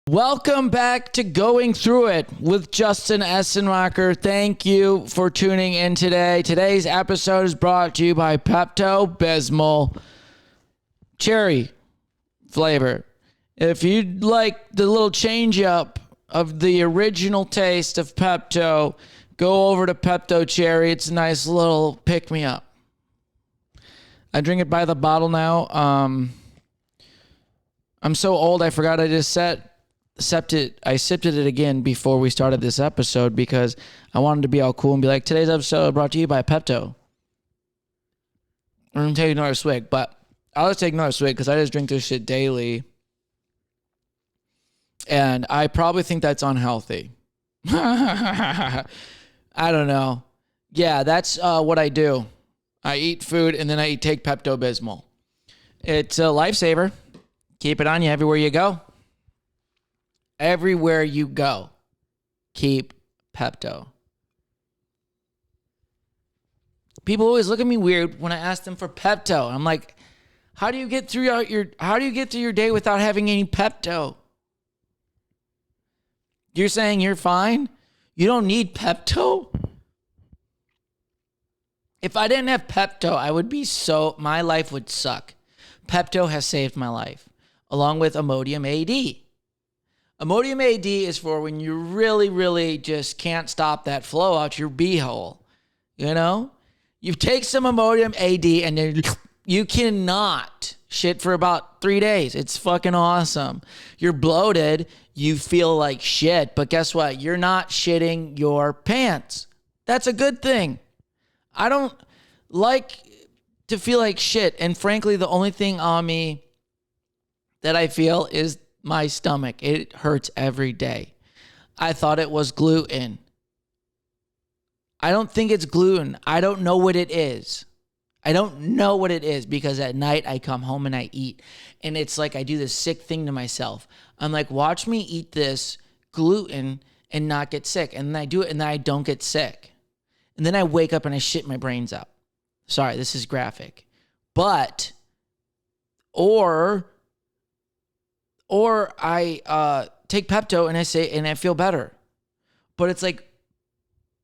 Welcome back to Going Through It with Justin Essenmacher. Thank you for tuning in today. Today's episode is brought to you by Pepto Bismol cherry flavor. If you'd like the little change up of the original taste of Pepto, go over to Pepto Cherry. It's a nice little pick-me-up. I drink it by the bottle now. I'm so old, I forgot I just sipped it again before we started this episode because I wanted to be all cool and be like, today's episode brought to you by Pepto. I'm going to take another swig, but I'll just take another swig because I just drink this shit daily. And I probably think that's unhealthy. I don't know. Yeah, that's what I do. I eat food and then I take Pepto Bismol. It's a lifesaver. Keep it on you everywhere you go. Everywhere you go, keep Pepto. People always look at me weird when I ask them for Pepto. I'm like, how do you get through your day without having any Pepto? You're saying you're fine? You don't need Pepto? If I didn't have Pepto, my life would suck. Pepto has saved my life, along with Imodium AD. Imodium AD is for when you really, really just can't stop that flow out your beehole. You know? You take some Imodium AD and then you cannot shit for about 3 days. It's fucking awesome. You're bloated. You feel like shit. But guess what? You're not shitting your pants. That's a good thing. I don't like to feel like shit. And frankly, the only thing on me that I feel is my stomach. It hurts every day. I thought it was gluten. I don't think it's gluten. I don't know what it is. I don't know what it is because at night I come home and I eat. And it's like I do this sick thing to myself. I'm like, watch me eat this gluten and not get sick. And then I do it and then I don't get sick. And then I wake up and I shit my brains up. Sorry, this is graphic. But, or I take Pepto and I feel better. But it's like,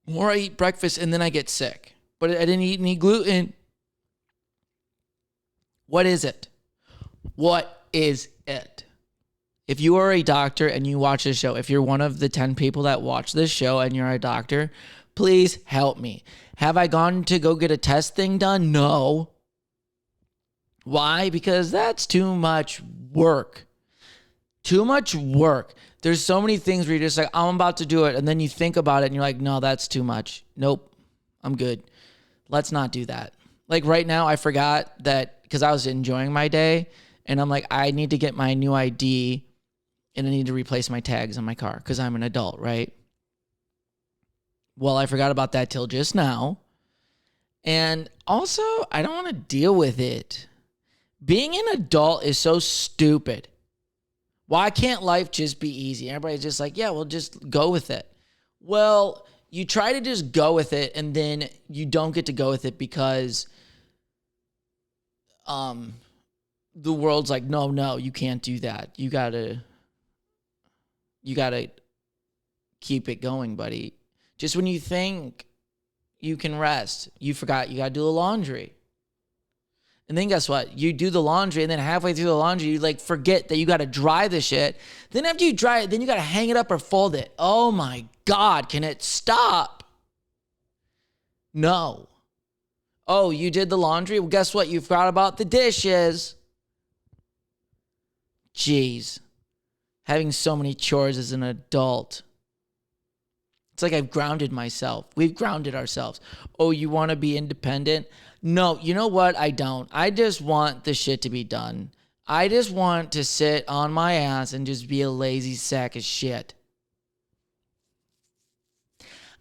or I eat breakfast and then I get sick. But I didn't eat any gluten. What is it? What is it? If you are a doctor and you watch this show, if you're one of the 10 people that watch this show and you're a doctor, please help me. Have I gone to go get a test thing done? No. Why? Because that's too much work. Too much work. There's so many things where you're just like, I'm about to do it. And then you think about it and you're like, no, that's too much. Nope. I'm good. Let's not do that. Like right now, I forgot that because I was enjoying my day and I'm like, I need to get my new ID and I need to replace my tags on my car because I'm an adult, right? Well, I forgot about that till just now. And also, I don't want to deal with it. Being an adult is so stupid. Why can't life just be easy? Everybody's just like, yeah, well, just go with it. Well, you try to just go with it, and then you don't get to go with it because the world's like, no, you can't do that. You gotta keep it going, buddy. Just when you think you can rest, you forgot you gotta do the laundry. And then guess what? You do the laundry, and then halfway through the laundry, you like forget that you got to dry the shit. Then after you dry it, then you got to hang it up or fold it. Oh my God, can it stop? No. Oh, you did the laundry? Well, guess what? You forgot about the dishes. Jeez. Having so many chores as an adult. It's like I've grounded myself. We've grounded ourselves. Oh, you want to be independent? No, you know what? I don't. I just want the shit to be done. I just want to sit on my ass and just be a lazy sack of shit.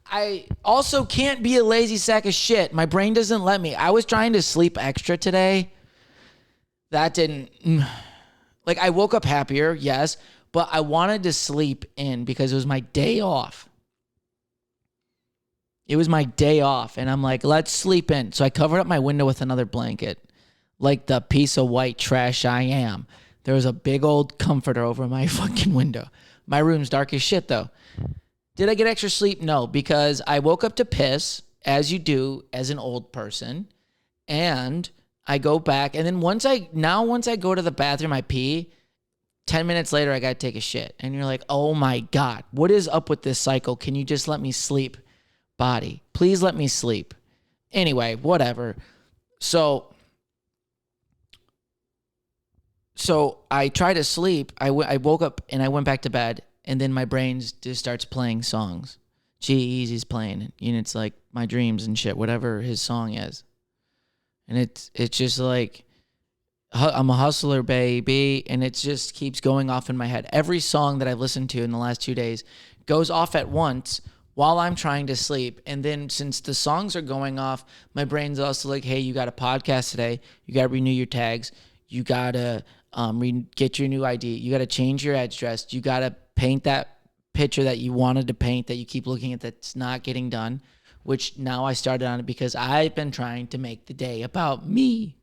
I also can't be a lazy sack of shit. My brain doesn't let me. I was trying to sleep extra today. That didn't... Like, I woke up happier, yes, but I wanted to sleep in because it was my day off. It was my day off, and I'm like, let's sleep in. So I covered up my window with another blanket, like the piece of white trash I am. There was a big old comforter over my fucking window. My room's dark as shit, though. Did I get extra sleep? No, because I woke up to piss, as you do as an old person, and I go back, and then once I go to the bathroom, I pee. 10 minutes later, I got to take a shit. And you're like, oh my God, what is up with this cycle? Can you just let me sleep? Body, please let me sleep. Anyway, whatever. So I try to sleep. I woke up and I went back to bed, and then my brain just starts playing songs. G-Eazy's playing, and it's like My Dreams and shit, whatever his song is. And it's just like, I'm a hustler, baby, and it just keeps going off in my head. Every song that I've listened to in the last 2 days goes off at once while I'm trying to sleep. And then since the songs are going off, my brain's also like, hey, you got a podcast today. You got to renew your tags. You got to get your new ID. You got to change your address. You got to paint that picture that you wanted to paint that you keep looking at that's not getting done, which now I started on it because I've been trying to make the day about me.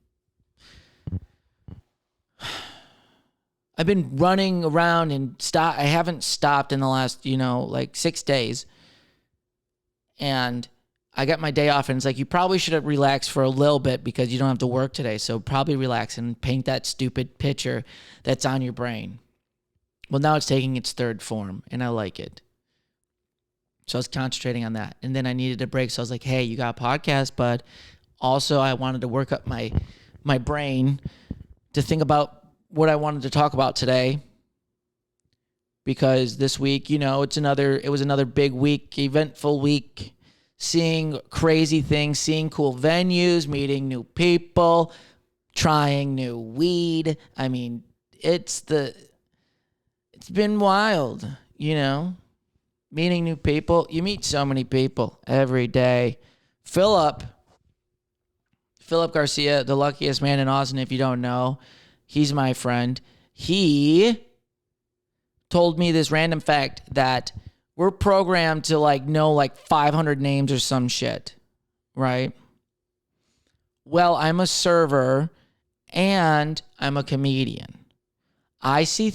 I've been running around and I haven't stopped in the last, 6 days. And I got my day off, and it's like, you probably should have relaxed for a little bit because you don't have to work today. So probably relax and paint that stupid picture that's on your brain. Well, now it's taking its third form, and I like it. So I was concentrating on that. And then I needed a break. So I was like, hey, you got a podcast, but also I wanted to work up my brain to think about what I wanted to talk about today. Because this week, it was another big week, eventful week, seeing crazy things, seeing cool venues, meeting new people, trying new weed. I mean, it's been wild, meeting new people. You meet so many people every day. Philip Garcia, the luckiest man in Austin, if you don't know, he's my friend. He told me this random fact that we're programmed to know 500 names or some shit, right? Well, I'm a server and I'm a comedian. I see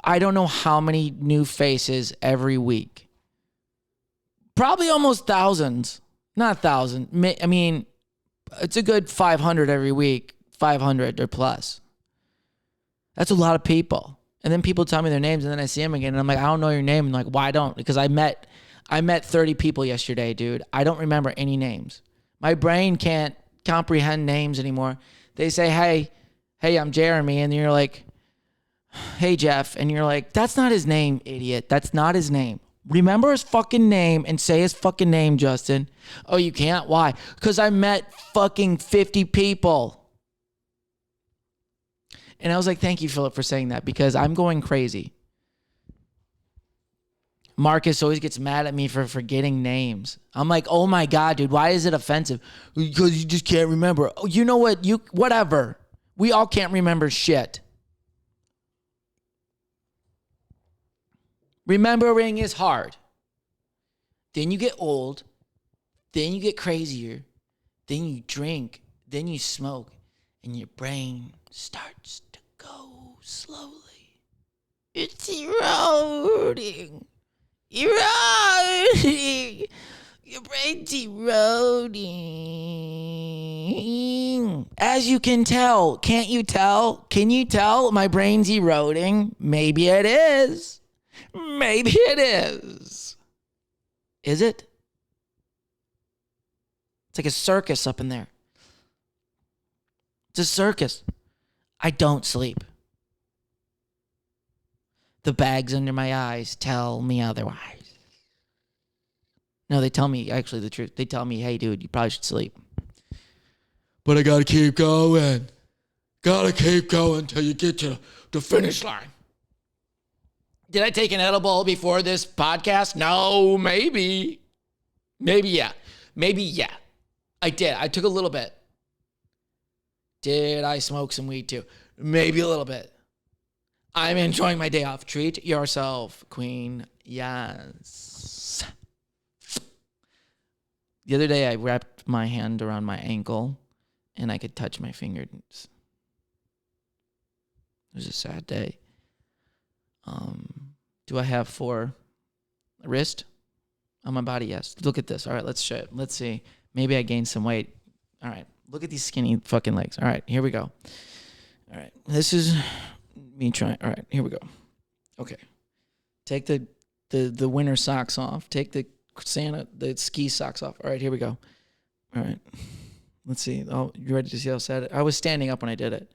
I don't know how many new faces every week. Probably almost thousands. Not thousands. I mean, it's a good 500 every week, 500 or plus. That's a lot of people. And then people tell me their names, and then I see them again, and I'm like, I don't know your name. I'm like, why don't? Because I met 30 people yesterday, dude. I don't remember any names. My brain can't comprehend names anymore. They say, hey, I'm Jeremy, and you're like, hey, Jeff, and you're like, that's not his name, idiot. That's not his name. Remember his fucking name and say his fucking name, Justin. Oh, you can't? Why? Because I met fucking 50 people. And I was like, thank you, Philip, for saying that because I'm going crazy. Marcus always gets mad at me for forgetting names. I'm like, oh my God, dude, why is it offensive? Because you just can't remember. Oh, you know what? Whatever. We all can't remember shit. Remembering is hard. Then you get old. Then you get crazier. Then you drink. Then you smoke. And your brain starts to go slowly. It's eroding. Eroding. Your brain's eroding. As you can tell. Can't you tell? Can you tell my brain's eroding? Maybe it is. Maybe it is. Is it? It's like a circus up in there. It's a circus. I don't sleep. The bags under my eyes tell me otherwise. No, they tell me actually the truth. They tell me, hey, dude, you probably should sleep. But I got to keep going. Got to keep going till you get to the finish line. Did I take an edible before this podcast? No, maybe. Maybe, yeah. Maybe, yeah. I did. I took a little bit. Did I smoke some weed too? Maybe a little bit. I'm enjoying my day off. Treat yourself, queen. Yes. The other day I wrapped my hand around my ankle and I could touch my fingers. It was a sad day. Do I have 4 wrist on my body? Yes. Look at this. All right, let's show it. Let's see. Maybe I gained some weight. All right. Look at these skinny fucking legs. All right, here we go. All right. This is me trying. All right, here we go. Okay. Take the winter socks off. Take the ski socks off. All right, here we go. All right. Let's see. Oh, you ready to see how sad I was standing up when I did it.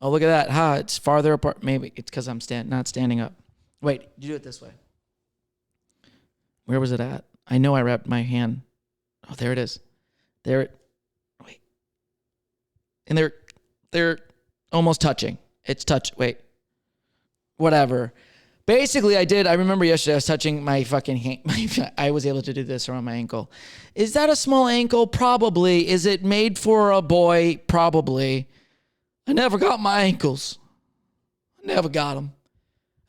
Oh, look at that. It's farther apart. Maybe it's because I'm not standing up. Wait, you do it this way. Where was it at? I know I wrapped my hand. Oh, there it is. Wait. And they're almost touching. It's touch. Wait. Whatever. Basically, I remember yesterday I was touching my fucking hand. I was able to do this around my ankle. Is that a small ankle? Probably. Is it made for a boy? Probably. I never got my ankles. I never got them.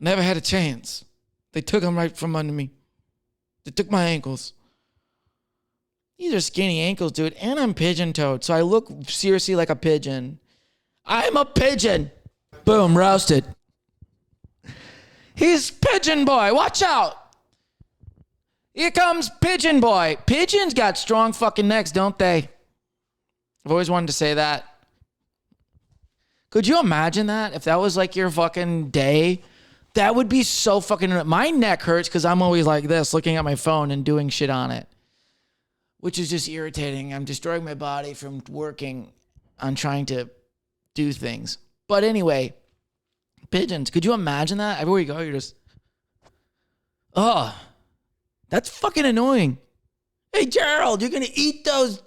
I never had a chance. They took them right from under me. They took my ankles. These are skinny ankles, dude. And I'm pigeon-toed, so I look seriously like a pigeon. I'm a pigeon. Boom, roasted. He's Pigeon Boy. Watch out. Here comes Pigeon Boy. Pigeons got strong fucking necks, don't they? I've always wanted to say that. Could you imagine that? If that was like your fucking day, that would be so fucking... My neck hurts because I'm always like this, looking at my phone and doing shit on it, which is just irritating. I'm destroying my body from working on trying to do things. But anyway, pigeons. Could you imagine that? Everywhere you go, you're just... Oh, that's fucking annoying. Hey, Gerald, you're going to eat those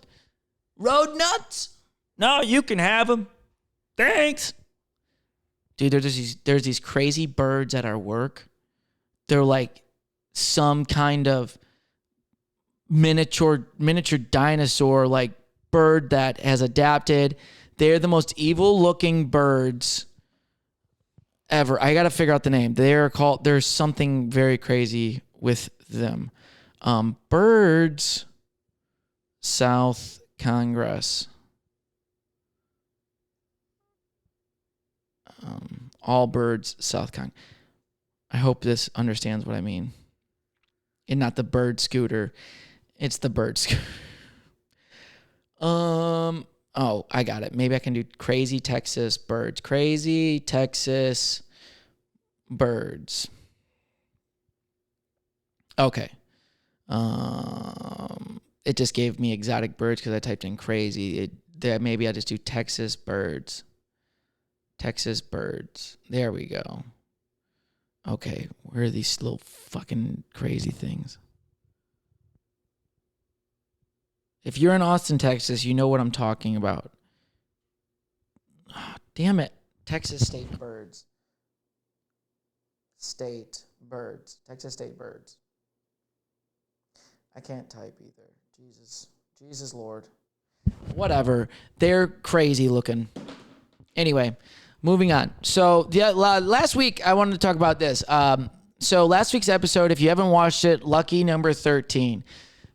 road nuts? No, you can have them. Thanks. Dude, there's these crazy birds at our work. They're like some kind of miniature dinosaur like bird that has adapted. They're the most evil looking birds ever. I got to figure out the name. There's something very crazy with them. Birds South Congress. All birds South Congress. I hope this understands what I mean. And not the bird scooter. It's the bird scooter. Oh, I got it. Maybe I can do crazy Texas birds. Crazy Texas birds. Okay. It just gave me exotic birds because I typed in crazy. Maybe I just do Texas birds. Texas birds. There we go. Okay, where are these little fucking crazy things? If you're in Austin, Texas, you know what I'm talking about. Oh, damn it. Texas state birds. State birds. Texas state birds. I can't type either. Jesus Lord. Whatever. They're crazy looking. Anyway, moving on. So last week I wanted to talk about this. So last week's episode, if you haven't watched it, lucky number 13.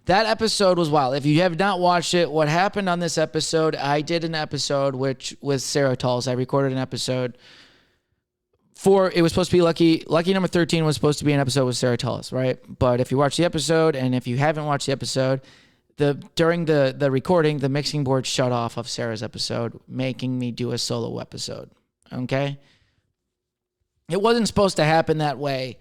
That episode was wild. If you have not watched it, what happened on this episode, I did an episode which was Sarah Tulls. I recorded an episode it was supposed to be lucky number 13 was supposed to be an episode with Sarah Tulls, right? But if you watch the episode, and if you haven't watched the episode, during the recording, the mixing board shut off of Sarah's episode, making me do a solo episode. Okay? It wasn't supposed to happen that way,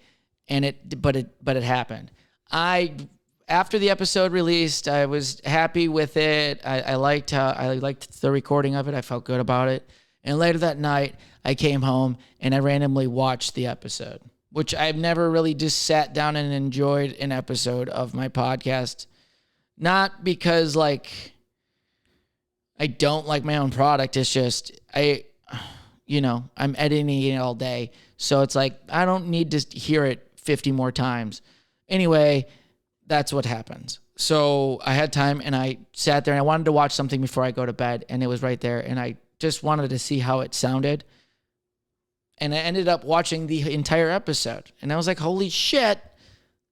but it happened. After the episode released, I was happy with it. I liked the recording of it. I felt good about it. And later that night, I came home and I randomly watched the episode, which I've never really just sat down and enjoyed an episode of my podcast. Not because I don't like my own product. It's just I'm editing it all day. So it's like, I don't need to hear it 50 more times. Anyway, that's what happens. So I had time and I sat there and I wanted to watch something before I go to bed, and it was right there. And I just wanted to see how it sounded. And I ended up watching the entire episode. And I was like, holy shit,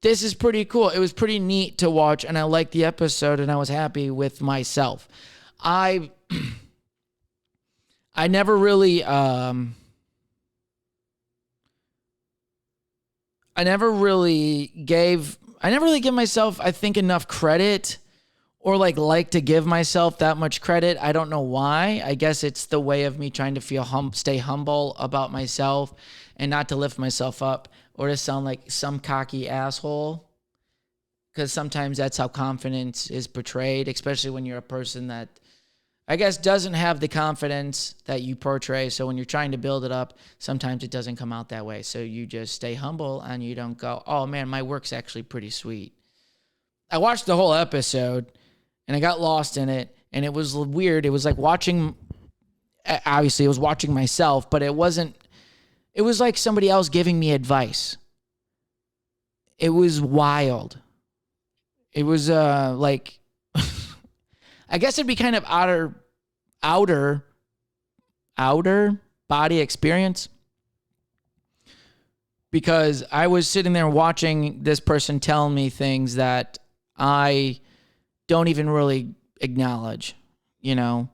this is pretty cool. It was pretty neat to watch, and I liked the episode, and I was happy with myself. I I never really I never really gave myself, I think, enough credit, or like to give myself that much credit. I don't know why. I guess it's the way of me trying to stay humble about myself and not to lift myself up or to sound like some cocky asshole. Because sometimes that's how confidence is portrayed, especially when you're a person that, I guess, doesn't have the confidence that you portray. So when you're trying to build it up, sometimes it doesn't come out that way. So you just stay humble and you don't go, oh man, my work's actually pretty sweet. I watched the whole episode and I got lost in it, and it was weird. It was like obviously it was watching myself, but it was like somebody else giving me advice. It was wild. It was like, I guess it'd be kind of outer body experience, because I was sitting there watching this person tell me things that I don't even really acknowledge. I'm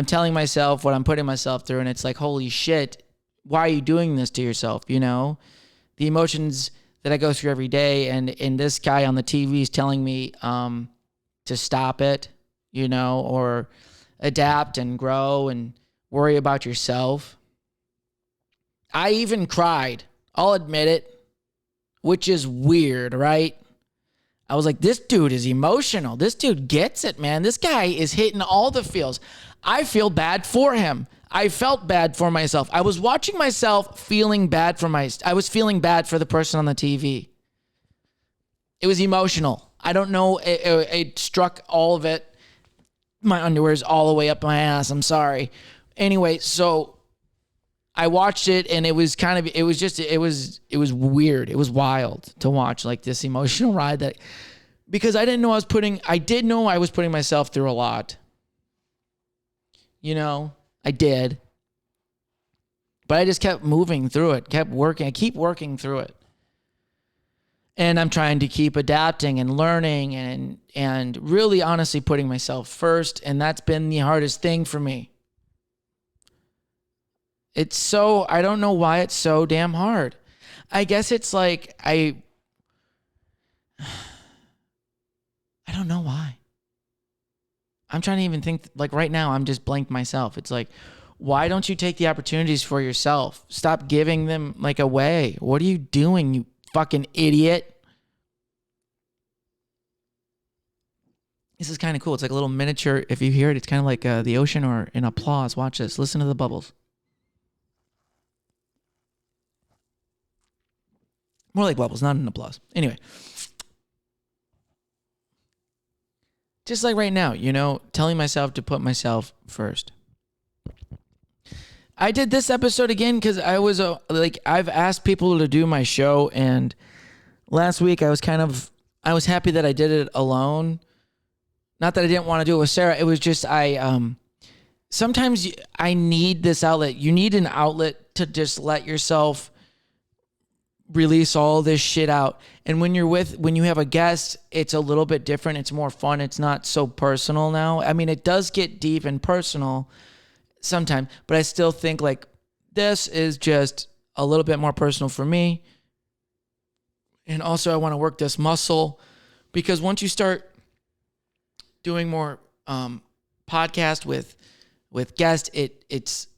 telling myself what I'm putting myself through, and it's like, holy shit, why are you doing this to yourself? The emotions that I go through every day, and this guy on the TV is telling me to stop it, or adapt and grow and worry about yourself. I even cried. I'll admit it, which is weird, right? I was like, this dude is emotional. This dude gets it, man. This guy is hitting all the feels. I feel bad for him. I felt bad for myself. I was watching myself feeling bad I was feeling bad for the person on the TV. It was emotional. I don't know. It struck all of it. My underwear is all the way up my ass. I'm sorry. Anyway, so I watched it, and it was weird. It was wild to watch, like, this emotional ride because I did know I was putting myself through a lot. I did. But I just kept moving through it, kept working. I keep working through it. And I'm trying to keep adapting and learning and really honestly putting myself first. And that's been the hardest thing for me. I don't know why it's so damn hard. I guess it's like, I don't know why. I'm trying to even think, like, right now, I'm just blanked myself. It's like, why don't you take the opportunities for yourself? Stop giving them, like, away. What are you doing, you fucking idiot? This is kind of cool. It's like a little miniature. If you hear it, it's kind of like the ocean or an applause. Watch this. Listen to the bubbles. More like bubbles, not an applause. Anyway. Just like right now, telling myself to put myself first. I did this episode again because I was I've asked people to do my show, and last week I was happy that I did it alone. Not that I didn't want to do it with Sarah. It was just sometimes I need this outlet. You need an outlet to just let yourself release all this shit out. And when you have a guest, it's a little bit different. It's more fun. It's not so personal now. I mean, it does get deep and personal sometimes, but I still think like this is just a little bit more personal for me. And also I want to work this muscle, because once you start doing more podcast with guests,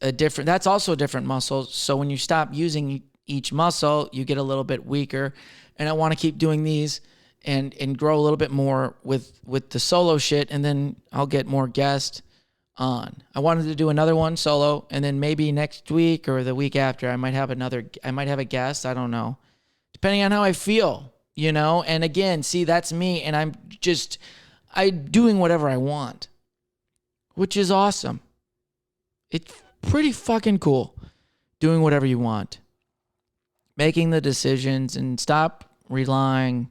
that's also a different muscle. So when you stop using each muscle, you get a little bit weaker. And I want to keep doing these and grow a little bit more with the solo shit, and then I'll get more guests on. I wanted to do another one solo, and then maybe next week or the week after I might have a guest. I don't know. Depending on how I feel, And again, see, that's me, and I'm doing whatever I want, which is awesome. It's pretty fucking cool doing whatever you want. Making the decisions, and stop relying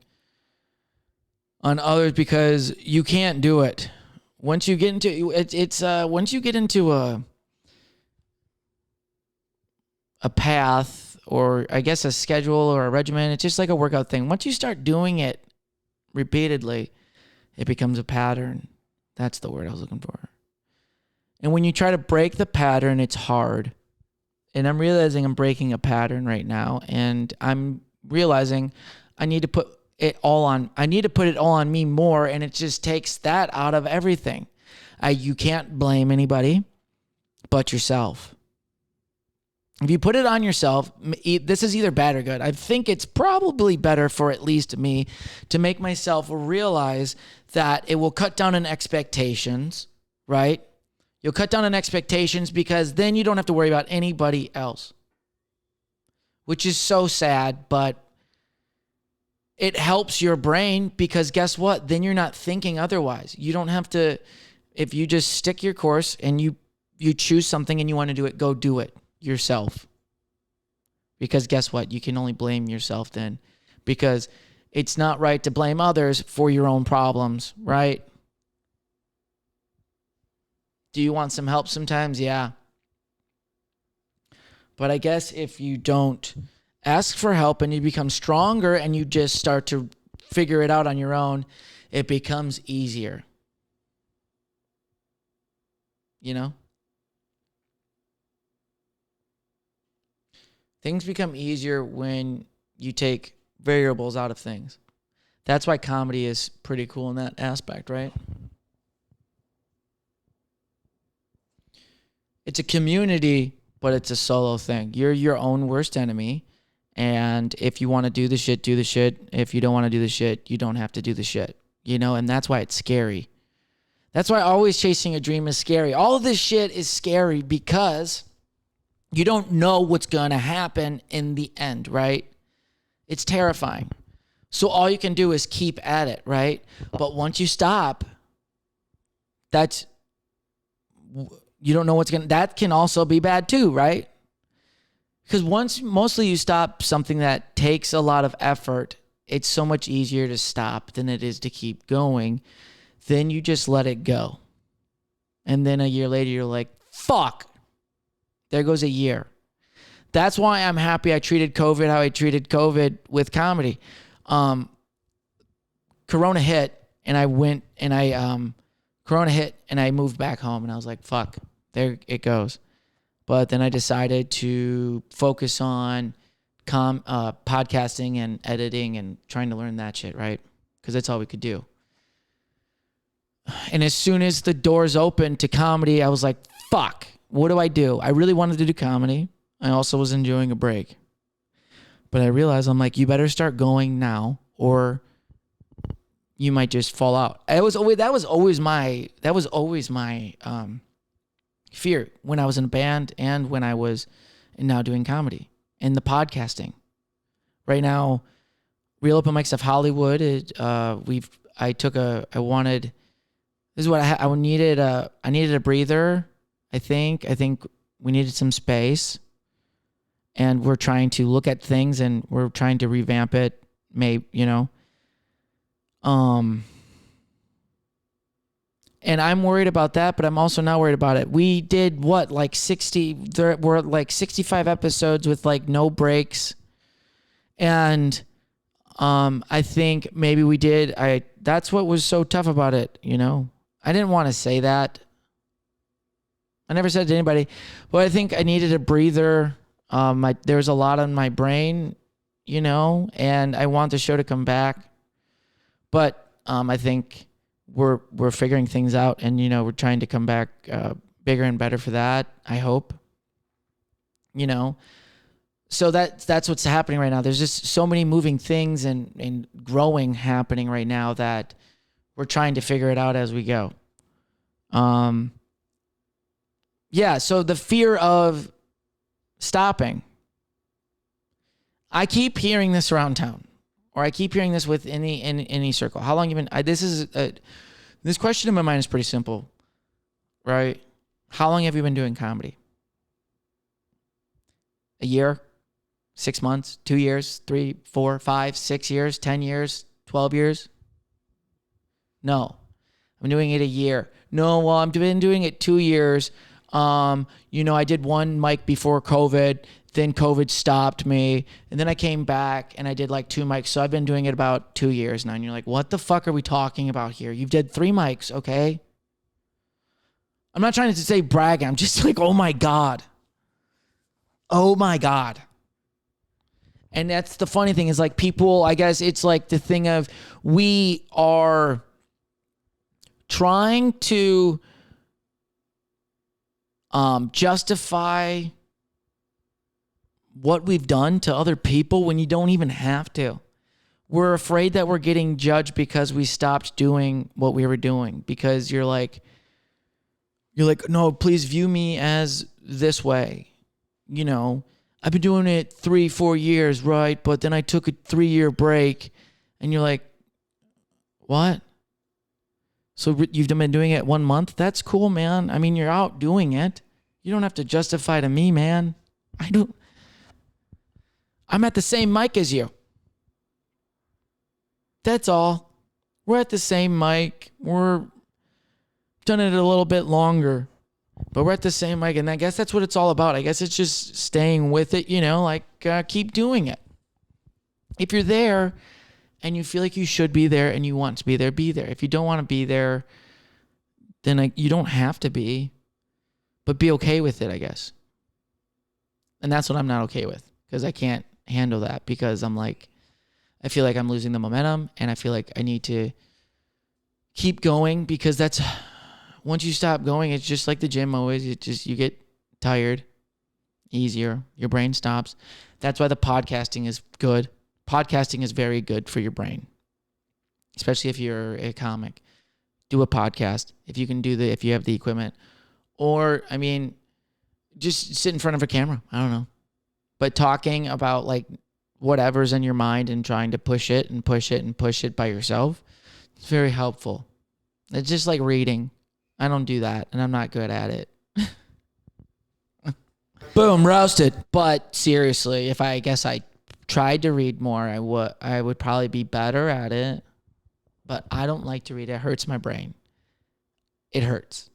on others, because you can't do it. Once you get into once you get into a path or I guess a schedule or a regimen. It's just like a workout thing. Once you start doing it repeatedly, it becomes a pattern. That's the word I was looking for. And when you try to break the pattern, it's hard. And I'm realizing I'm breaking a pattern right now. And I'm realizing I need to put it all on me more. And it just takes that out of everything. You can't blame anybody but yourself. If you put it on yourself, this is either bad or good. I think it's probably better for at least me to make myself realize that it will cut down on expectations, right? You'll cut down on expectations because then you don't have to worry about anybody else, which is so sad, but it helps your brain because guess what? Then you're not thinking otherwise. You don't have to, if you just stick your course and you choose something and you want to do it, go do it yourself. Because guess what? You can only blame yourself then because it's not right to blame others for your own problems, right? Do you want some help sometimes? Yeah. But I guess if you don't ask for help and you become stronger and you just start to figure it out on your own, it becomes easier. You know? Things become easier when you take variables out of things. That's why comedy is pretty cool in that aspect, right? It's a community, but it's a solo thing. You're your own worst enemy. And if you want to do the shit, do the shit. If you don't want to do the shit, you don't have to do the shit. You know, and that's why it's scary. That's why always chasing a dream is scary. All of this shit is scary because you don't know what's going to happen in the end, right? It's terrifying. So all you can do is keep at it, right? But once you stop, you don't know what's going to, that can also be bad too, right? Because once mostly you stop something that takes a lot of effort, it's so much easier to stop than it is to keep going. Then you just let it go. And then a year later, you're like, fuck, there goes a year. That's why I'm happy I treated COVID how I treated COVID with comedy. Corona hit and I moved back home and I was like, fuck, there it goes. But then I decided to focus on podcasting and editing and trying to learn that shit, right? Because that's all we could do. And as soon as the doors opened to comedy, I was like, fuck, what do I do? I really wanted to do comedy. I also was enjoying a break. But I realized I'm like, you better start going now or you might just fall out. That was always my fear when I was in a band and when I was now doing comedy and the podcasting. Right now, Real Open Mics of Hollywood. I needed a breather. I think we needed some space, and we're trying to look at things and we're trying to revamp it. Maybe, and I'm worried about that, but I'm also not worried about it. We did there were like 65 episodes with like no breaks. And I think maybe we did. That's what was so tough about it, I didn't want to say that. I never said it to anybody, but I think I needed a breather. There was a lot on my brain, and I want the show to come back. But I think we're figuring things out, and we're trying to come back bigger and better for that. I hope. So that's what's happening right now. There's just so many moving things and growing happening right now that we're trying to figure it out as we go. Yeah. So the fear of stopping. I keep hearing this around town. Or I keep hearing this with any circle. How long you been? This question in my mind is pretty simple, right? How long have you been doing comedy? A year, 6 months, 2 years, 3, 4, 5, 6 years, 10 years, 12 years? No, I'm doing it a year. No, well, I've been doing it 2 years. I did one mic before COVID, then COVID stopped me, and then I came back and I did like 2 mics. So I've been doing it about 2 years now. And you're like, what the fuck are we talking about here? You've did 3 mics, okay? I'm not trying to say bragging. I'm just like, oh my God. Oh my God. And that's the funny thing is like people, I guess it's like the thing of we are trying to justify what we've done to other people when you don't even have to. We're afraid that we're getting judged because we stopped doing what we were doing, because you're like, no, please view me as this way. I've been doing it 3-4 years, right? But then I took a 3-year break. And you're like, what? So you've been doing it 1 month? That's cool, man. I mean, you're out doing it. You don't have to justify to me, man. I'm at the same mic as you. That's all. We're at the same mic. We're done it a little bit longer. But we're at the same mic, and I guess that's what it's all about. I guess it's just staying with it, keep doing it. If you're there and you feel like you should be there and you want to be there, be there. If you don't want to be there, then you don't have to be, but be okay with it, I guess. And that's what I'm not okay with, because I can't handle that, because I'm like, I feel like I'm losing the momentum, and I feel like I need to keep going, because that's... Once you stop going, it's just like the gym always. You get tired easier. Your brain stops. That's why the podcasting is good. Podcasting is very good for your brain, especially if you're a comic. Do a podcast if you have the equipment, or just sit in front of a camera. I don't know, but talking about like whatever's in your mind and trying to push it and push it and push it by yourself. It's very helpful. It's just like reading. I don't do that, and I'm not good at it. Boom, roasted. But seriously, if I tried to read more, I would probably be better at it. But I don't like to read. It hurts my brain. It hurts.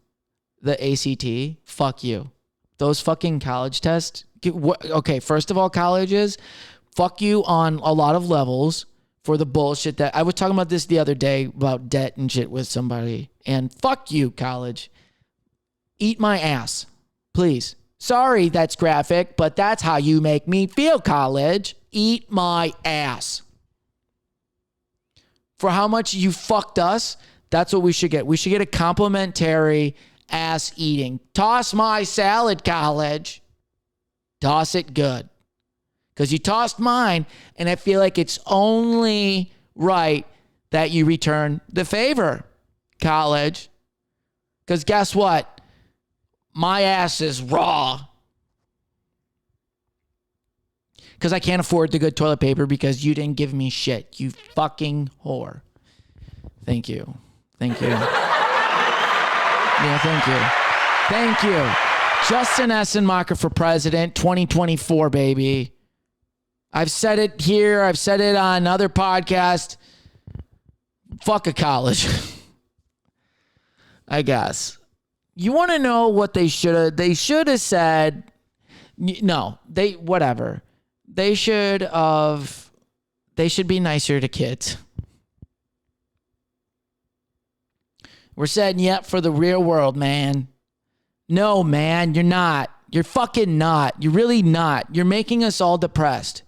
The ACT, fuck you. Those fucking college tests. Okay, first of all, colleges, fuck you on a lot of levels for the bullshit that I was talking about this the other day about debt and shit with somebody. And fuck you, college. Eat my ass, please. Sorry, that's graphic, but that's how you make me feel, college. Eat my ass. For how much you fucked us, that's what we should get. We should get a complimentary ass eating. Toss my salad, college. Toss it good. Because you tossed mine, and I feel like it's only right that you return the favor, college. Because guess what? My ass is raw. Because I can't afford the good toilet paper because you didn't give me shit, you fucking whore. Thank you. Yeah, thank you. Thank you. Justin Essenmacher for president, 2024, baby. I've said it here. I've said it on other podcasts. Fuck a college. I guess. You want to know what they should have? They should have said, no, whatever. They should be nicer to kids. We're setting you up for the real world, man. No, man, you're not. You're fucking not. You're really not. You're making us all depressed.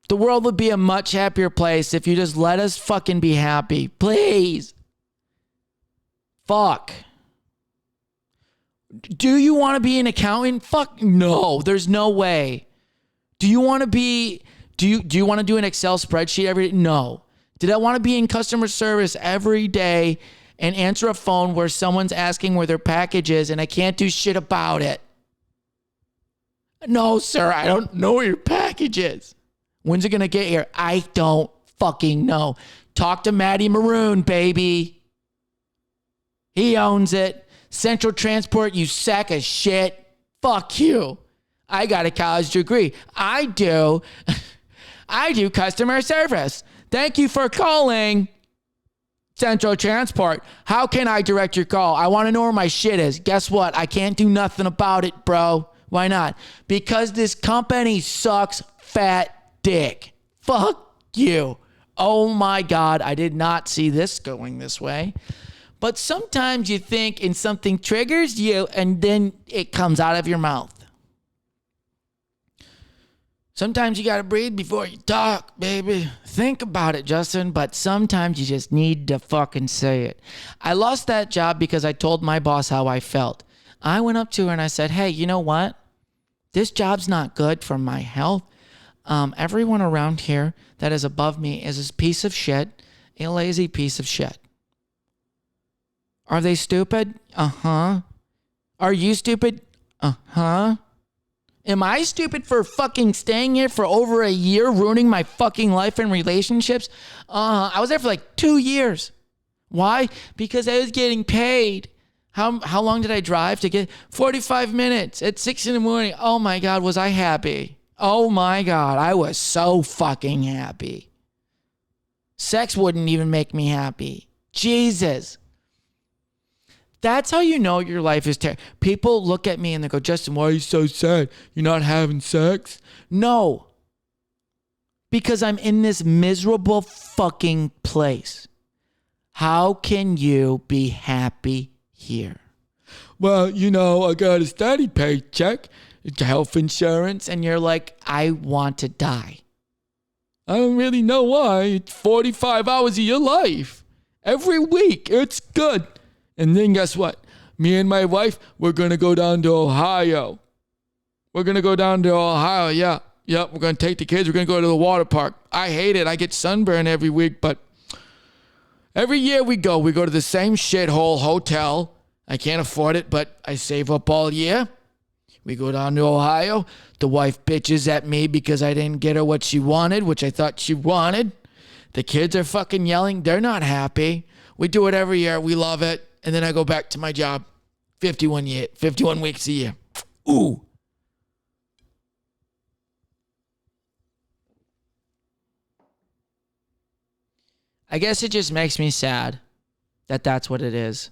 The world would be a much happier place if you just let us fucking be happy. Please. Fuck. Do you want to be an accountant? Fuck no. There's no way. Do you want to be... Do you want to do an Excel spreadsheet every day? No. Did I want to be in customer service every day and answer a phone where someone's asking where their package is and I can't do shit about it? No, sir. I don't know where your package is. When's it going to get here? I don't fucking know. Talk to Matty Maroon, baby. He owns it. Central Transport, you sack of shit. Fuck you. I got a college degree. I do customer service. Thank you for calling Central Transport, how can I direct your call? I want to know where my shit is. Guess what? I can't do nothing about it, bro. Why not? Because this company sucks fat dick. Fuck you. Oh my God, I did not see this going this way. But sometimes you think and something triggers you and then it comes out of your mouth. Sometimes you got to breathe before you talk, baby. Think about it, Justin. But sometimes you just need to fucking say it. I lost that job because I told my boss how I felt. I went up to her and I said, hey, you know what? This job's not good for my health. Everyone around here that is above me is a piece of shit, a lazy piece of shit. Are they stupid? Uh-huh. Are you stupid? Uh-huh. Am I stupid for fucking staying here for over a year, ruining my fucking life and relationships? I was there for like 2 years. Why? Because I was getting paid. How long did I drive to get? 45 minutes at 6 a.m. Oh my God, was I happy? Oh my God, I was so fucking happy. Sex wouldn't even make me happy. Jesus. That's how you know your life is terrible. People look at me and they go, Justin, why are you so sad? You're not having sex? No. Because I'm in this miserable fucking place. How can you be happy here? Well, you know, I got a steady paycheck. It's health insurance. And you're like, I want to die. I don't really know why. It's 45 hours of your life. Every week. It's good. And then guess what? Me and my wife, we're going to go down to Ohio. We're going to go down to Ohio, yeah. Yep, we're going to take the kids. We're going to go to the water park. I hate it. I get sunburn every week, but every year we go to the same shithole hotel. I can't afford it, but I save up all year. We go down to Ohio. The wife bitches at me because I didn't get her what she wanted, which I thought she wanted. The kids are fucking yelling. They're not happy. We do it every year. We love it. And then I go back to my job 51 weeks a year. Ooh. I guess it just makes me sad that that's what it is.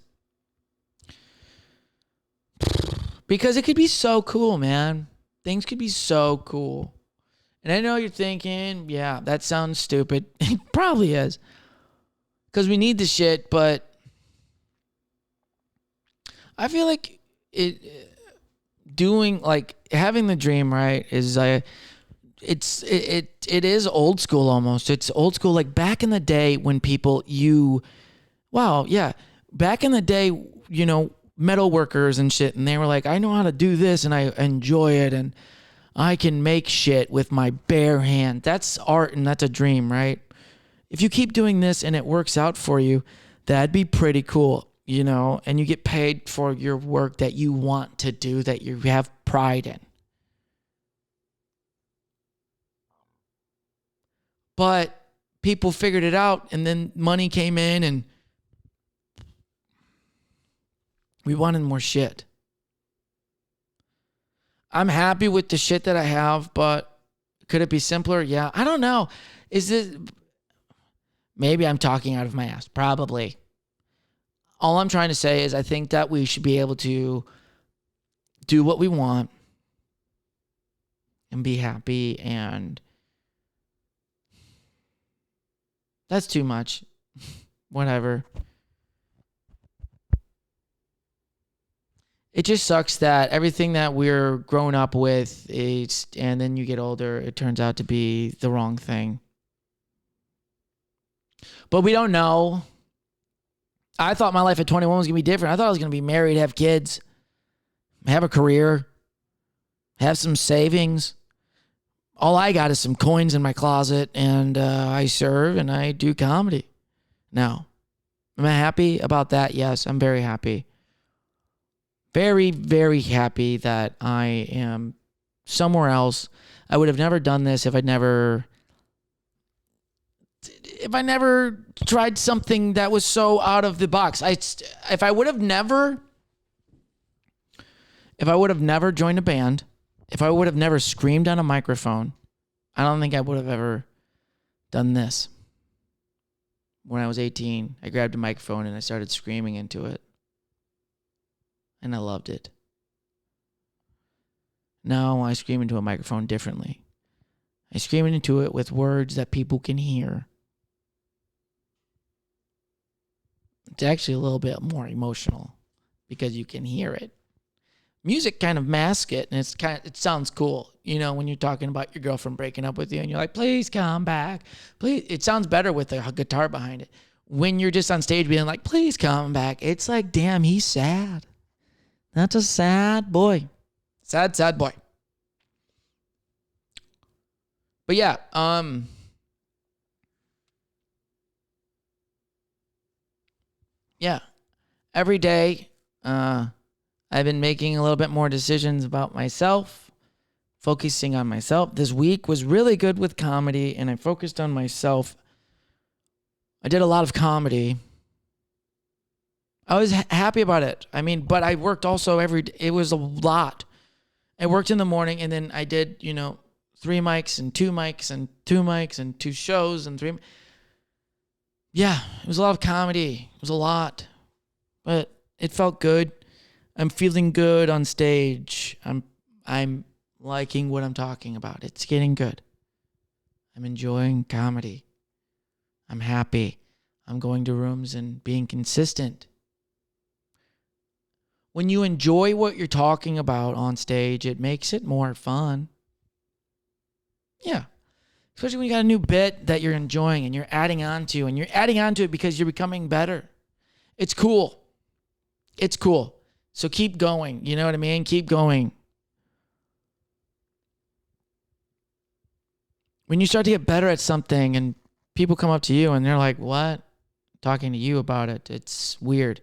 Because it could be so cool, man. Things could be so cool. And I know you're thinking, yeah, that sounds stupid. It probably is. Because we need the shit, but I feel like having the dream, right, is it is old school almost. It's old school, like back in the day when back in the day, you know, metal workers and shit, and they were like, I know how to do this and I enjoy it and I can make shit with my bare hand. That's art and that's a dream, right? If you keep doing this and it works out for you, that'd be pretty cool. You know, and you get paid for your work that you want to do, that you have pride in. But people figured it out, and then money came in, and we wanted more shit. I'm happy with the shit that I have, but could it be simpler? Yeah, I don't know. Maybe I'm talking out of my ass. Probably. All I'm trying to say is I think that we should be able to do what we want and be happy, and that's too much. Whatever. It just sucks that everything that we're growing up with and then you get older, it turns out to be the wrong thing. But we don't know. I thought my life at 21 was going to be different. I thought I was going to be married, have kids, have a career, have some savings. All I got is some coins in my closet, and I serve and I do comedy. Now, am I happy about that? Yes, I'm very happy. Very, very happy that I am somewhere else. I would have never done this if I never tried something that was so out of the box. If I would have never joined a band, if I would have never screamed on a microphone, I don't think I would have ever done this. when I was 18, I grabbed a microphone and I started screaming into it. And I loved it. Now I scream into a microphone differently. I scream into it with words that people can hear. It's actually a little bit more emotional because you can hear it. Music kind of masks it, and it sounds cool. You know, when you're talking about your girlfriend breaking up with you and you're like, please come back. Please. It sounds better with a guitar behind it. When you're just on stage being like, please come back, it's like, damn, he's sad. That's a sad boy. Sad, sad boy. But yeah, every day, I've been making a little bit more decisions about myself, focusing on myself. This week was really good with comedy, and I focused on myself. I did a lot of comedy. I was happy about it. I mean, but I worked also every day. It was a lot. I worked in the morning, and then I did, 3 mics and 2 mics and 2 mics and 2 shows and 3. Yeah, it was a lot of comedy. It was a lot. But it felt good. I'm feeling good on stage. I'm liking what I'm talking about. It's getting good. I'm enjoying comedy. I'm happy. I'm going to rooms and being consistent. When you enjoy what you're talking about on stage, it makes it more fun. Yeah. Especially when you got a new bit that you're enjoying and you're adding on to, and you're adding on to it because you're becoming better. It's cool. It's cool. So keep going. You know what I mean? Keep going. When you start to get better at something and people come up to you and they're like, what? Talking to you about it. It's weird.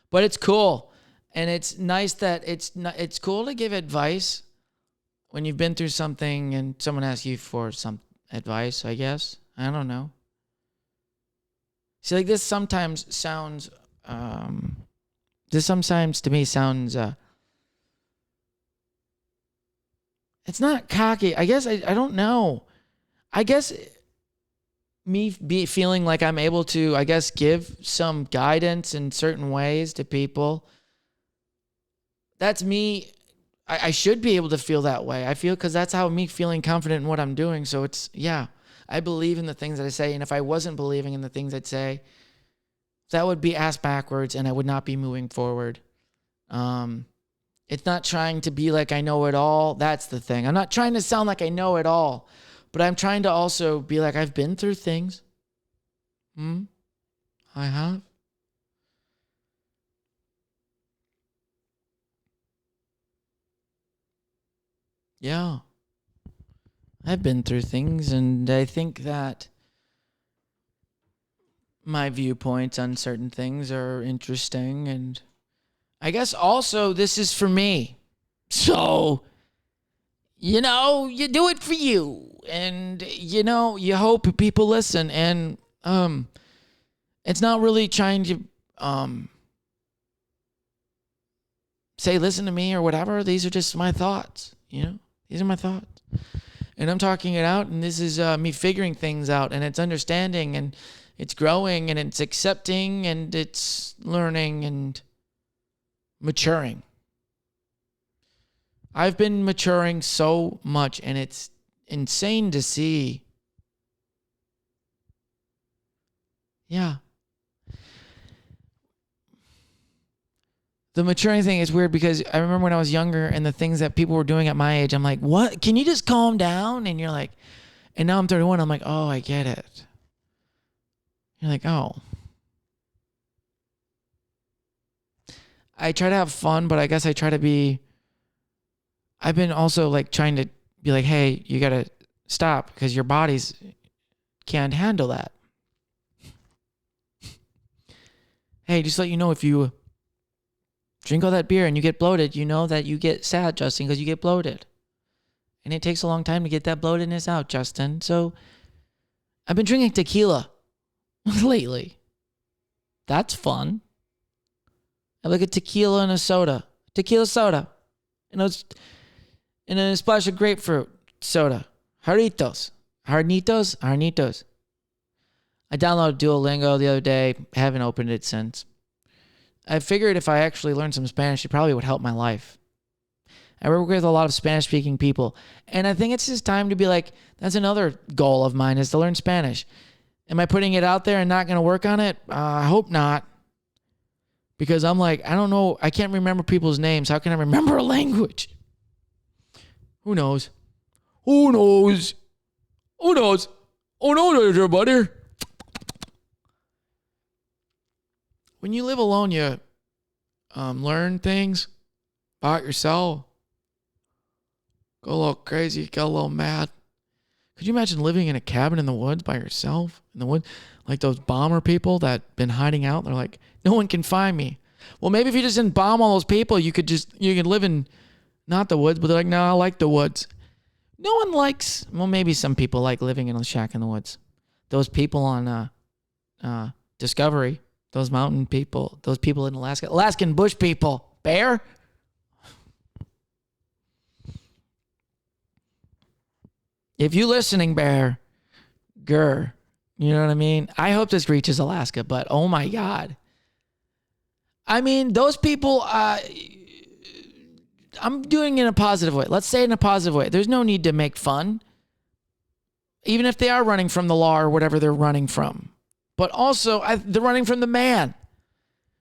But it's cool. And it's nice that it's cool to give advice when you've been through something and someone asks you for some advice, I guess. I don't know. See, like this sometimes sounds, to me sounds, it's not cocky. I guess, I don't know. I guess me feeling like I'm able to, I guess, give some guidance in certain ways to people. That's me. I should be able to feel that way. I feel because that's how me feeling confident in what I'm doing. So it's, yeah, I believe in the things that I say. And if I wasn't believing in the things I'd say, that would be ass backwards and I would not be moving forward. It's not trying to be like I know it all. That's the thing. I'm not trying to sound like I know it all, but I'm trying to also be like, I've been through things. I have. Yeah. I've been through things, and I think that my viewpoints on certain things are interesting, and I guess also this is for me. So, you do it for you, and, you hope people listen, and it's not really trying to say, listen to me or whatever. These are just my thoughts, These are my thoughts. And I'm talking it out, and this is me figuring things out, and it's understanding, and it's growing, and it's accepting, and it's learning and maturing. I've been maturing so much, and it's insane to see. Yeah. The maturing thing is weird because I remember when I was younger and the things that people were doing at my age, I'm like, what? Can you just calm down? And you're like, and now I'm 31, I'm like, oh, I get it. You're like, oh. I try to have fun, but I guess I try to be, I've been also like trying to be like, hey, you got to stop because your bodies can't handle that. Hey, just let you know, if you drink all that beer and you get bloated, you know that you get sad, Justin, because you get bloated. And it takes a long time to get that bloatedness out, Justin. So I've been drinking tequila lately. That's fun. I like a tequila and a soda. Tequila soda. And a splash of grapefruit soda. Jarritos. Jarnitos. I downloaded Duolingo the other day. Haven't opened it since. I figured if I actually learned some Spanish, it probably would help my life. I work with a lot of Spanish-speaking people, and I think it's just time to be like, that's another goal of mine, is to learn Spanish. Am I putting it out there and not going to work on it? I hope not. Because I'm like, I don't know. I can't remember people's names. How can I remember a language? Who knows? Who knows? Who knows? Oh, no, everybody. When you live alone, you learn things about yourself. Go a little crazy, get a little mad. Could you imagine living in a cabin in the woods by yourself? In the woods? Like those bomber people that been hiding out. They're like, no one can find me. Well, maybe if you just didn't bomb all those people, you could live in, not the woods, but they're like, no, I like the woods. No one likes, well, maybe some people like living in a shack in the woods. Those people on Discovery, those mountain people, those people in Alaska, Alaskan bush people. Bear? If you listening, Bear, grr, you know what I mean? I hope this reaches Alaska, but oh my God. I mean, those people, I'm doing it in a positive way. Let's say it in a positive way. There's no need to make fun, even if they are running from the law or whatever they're running from. But also, they're running from the man.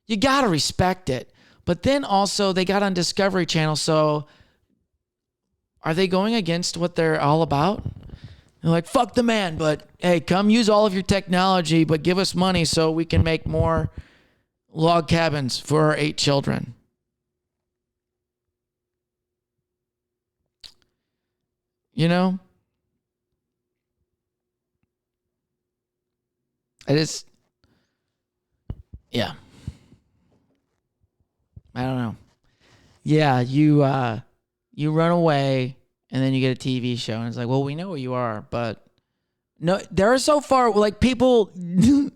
You got to respect it. But then also, they got on Discovery Channel, so are they going against what they're all about? They're like, fuck the man, but hey, come use all of your technology, but give us money so we can make more log cabins for our 8 children. You know? Yeah. I don't know. Yeah, you run away and then you get a TV show and it's like, well, we know who you are, but no, they're so far, like people know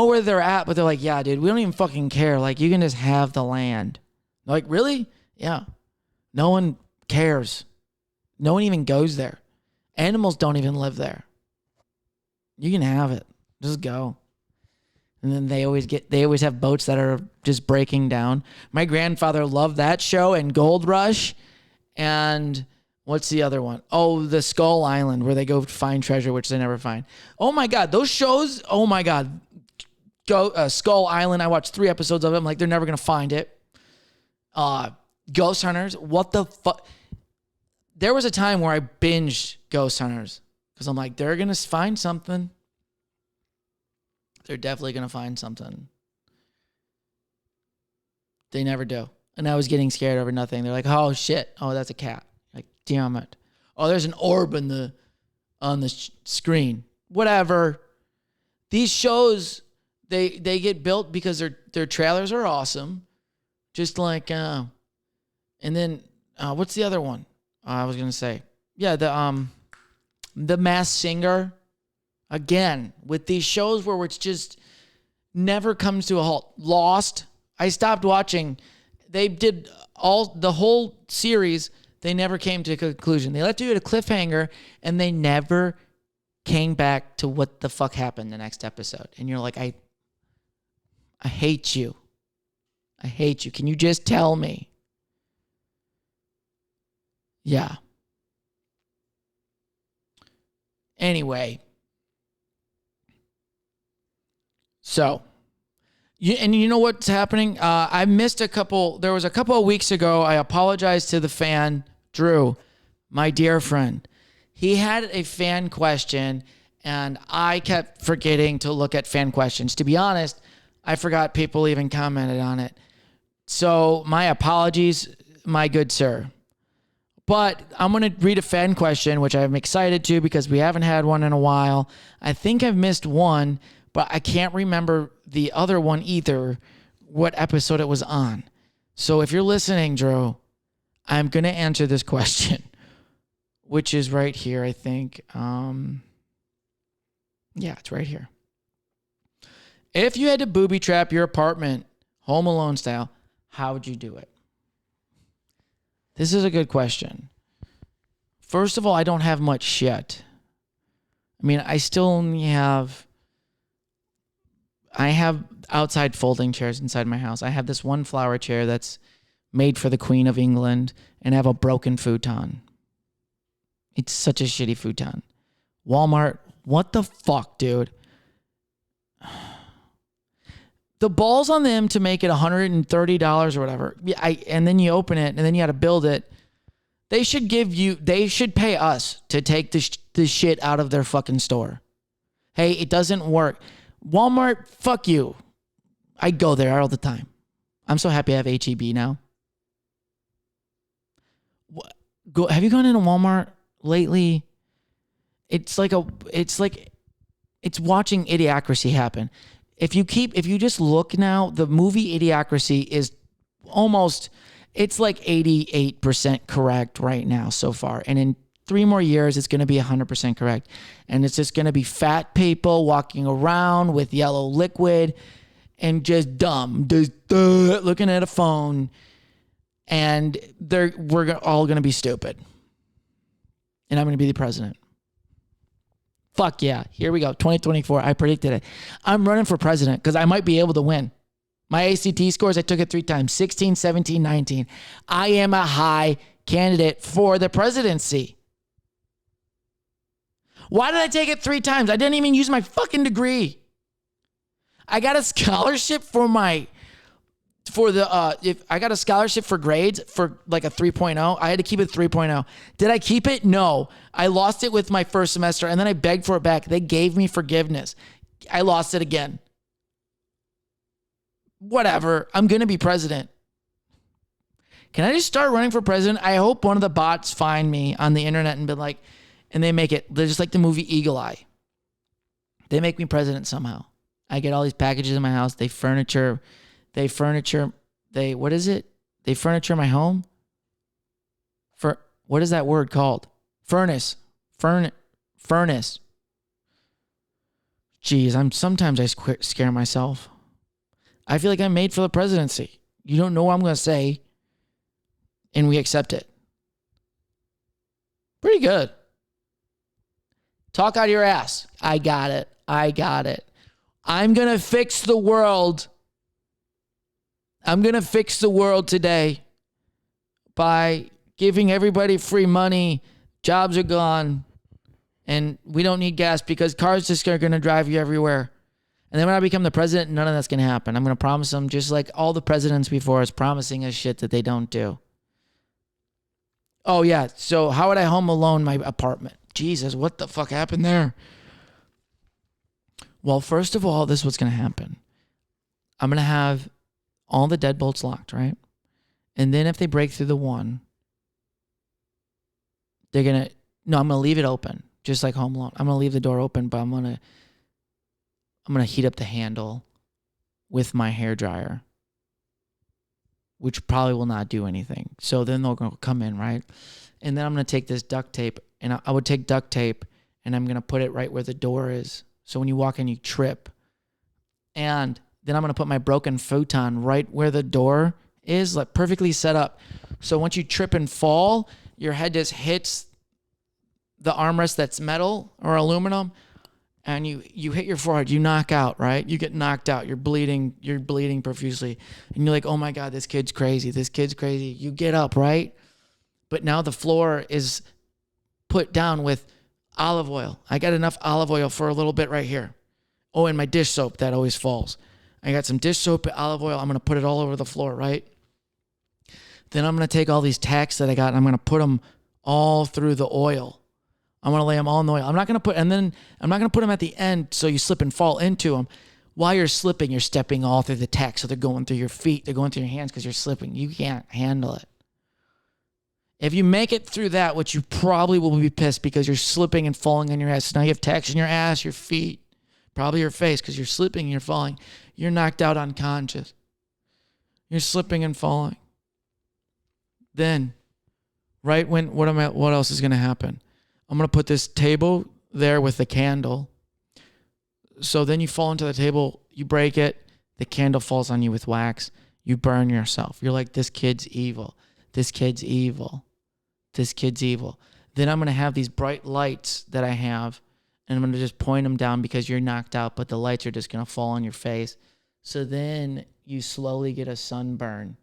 where they're at, but they're like, yeah, dude, we don't even fucking care. Like, you can just have the land. Like, really? Yeah. No one cares. No one even goes there. Animals don't even live there. You can have it. Just go. And then they always have boats that are just breaking down. My grandfather loved that show and Gold Rush. And what's the other one? Oh, the Skull Island, where they go find treasure, which they never find. Oh my God, those shows, oh my God. Skull Island, I watched 3 episodes of it. I'm like, they're never going to find it. Ghost Hunters, what the fuck? There was a time where I binged Ghost Hunters because I'm like, they're going to find something. They're definitely going to find something. They never do. And I was getting scared over nothing. They're like, oh, shit. Oh, that's a cat. Like, damn it. Oh, there's an orb on the screen. Whatever. These shows, they get built because their trailers are awesome. Just like, and then, what's the other one? I was going to say. Yeah, the Masked Singer. Again, with these shows where it's just never comes to a halt. Lost. I stopped watching. They did the whole series. They never came to a conclusion. They left you at a cliffhanger, and they never came back to what the fuck happened the next episode. And you're like, I hate you. I hate you. Can you just tell me? Yeah. Anyway. So, you know what's happening? I missed there was a couple of weeks ago, I apologized to the fan, Thru, my dear friend. He had a fan question, and I kept forgetting to look at fan questions. To be honest, I forgot people even commented on it. So, my apologies, my good sir. But I'm going to read a fan question, which I'm excited to because we haven't had one in a while. I think I've missed one, but I can't remember the other one either, what episode it was on. So if you're listening, Thru, I'm going to answer this question, which is right here, I think. Yeah, it's right here. If you had to booby trap your apartment, Home Alone style, how would you do it? This is a good question. First of all, I don't have much shit. I mean, I still only have... I have outside folding chairs inside my house. I have this one flower chair that's made for the Queen of England, and I have a broken futon. It's such a shitty futon. Walmart, what the fuck, dude? The balls on them to make it $130 or whatever. And then you open it, and then you got to build it. They should pay us to take the shit out of their fucking store. Hey, it doesn't work. Walmart, fuck you. I go there all the time. I'm so happy I have HEB now. Have you gone into Walmart lately? It's watching Idiocracy happen. If you just look now, the movie Idiocracy is almost, it's like 88% correct right now so far. And in 3 more years, it's going to be 100% correct. And it's just going to be fat people walking around with yellow liquid and just dumb, just looking at a phone. And we're all going to be stupid. And I'm going to be the president. Fuck yeah. Here we go. 2024. I predicted it. I'm running for president because I might be able to win. My ACT scores, I took it 3 times. 16, 17, 19. I am a high candidate for the presidency. Why did I take it 3 times? I didn't even use my fucking degree. I got a scholarship if I got a scholarship for grades for like a 3.0. I had to keep it 3.0. Did I keep it? No. I lost it with my first semester, and then I begged for it back. They gave me forgiveness. I lost it again. Whatever. I'm going to be president. Can I just start running for president? I hope one of the bots find me on the internet and be like, and they make it, they're just like the movie Eagle Eye. They make me president somehow. I get all these packages in my house. They furniture my home. What is that word called? Furnace. Jeez, sometimes I scare myself. I feel like I'm made for the presidency. You don't know what I'm going to say, and we accept it. Pretty good. Talk out of your ass. I got it. I'm going to fix the world. I'm going to fix the world today by giving everybody free money. Jobs are gone. And we don't need gas because cars just are going to drive you everywhere. And then when I become the president, none of that's going to happen. I'm going to promise them just like all the presidents before us promising us shit that they don't do. Oh, yeah. So how would I home alone my apartment? Jesus, what the fuck happened there? Well, first of all, this is what's going to happen. I'm going to have all the deadbolts locked, right? And then if they break through the one, I'm going to leave it open, just like Home Alone. I'm going to leave the door open, but I'm going to heat up the handle with my hairdryer, which probably will not do anything. So then they'll come in, right? And then I'm going to take this duct tape, and I would take duct tape, and I'm going to put it right where the door is. So when you walk in, you trip. And then I'm going to put my broken futon right where the door is, like perfectly set up. So once you trip and fall, your head just hits the armrest that's metal or aluminum, and you hit your forehead, you knock out, right? You get knocked out. You're bleeding profusely. And you're like, oh my God, this kid's crazy. You get up, right? But now the floor is put down with olive oil. I got enough olive oil for a little bit right here. Oh, and my dish soap that always falls. I got some dish soap and olive oil. I'm going to put it all over the floor, right? Then I'm going to take all these tacks that I got and I'm going to put them all through the oil. I'm going to lay them all in the oil. I'm not going to put them at the end so you slip and fall into them. While you're slipping, you're stepping all through the tacks. So they're going through your feet. They're going through your hands because you're slipping. You can't handle it. If you make it through that, which you probably will be pissed because you're slipping and falling on your ass. Now you have tacks in your ass, your feet, probably your face because you're slipping and you're falling. You're knocked out unconscious. You're slipping and falling. Then, right when, what else is going to happen? I'm going to put this table there with the candle. So then you fall into the table, you break it, the candle falls on you with wax. You burn yourself. You're like, this kid's evil. This kid's evil. This kid's evil. Then I'm going to have these bright lights that I have, and I'm going to just point them down because you're knocked out, but the lights are just going to fall on your face. So then you slowly get a sunburn,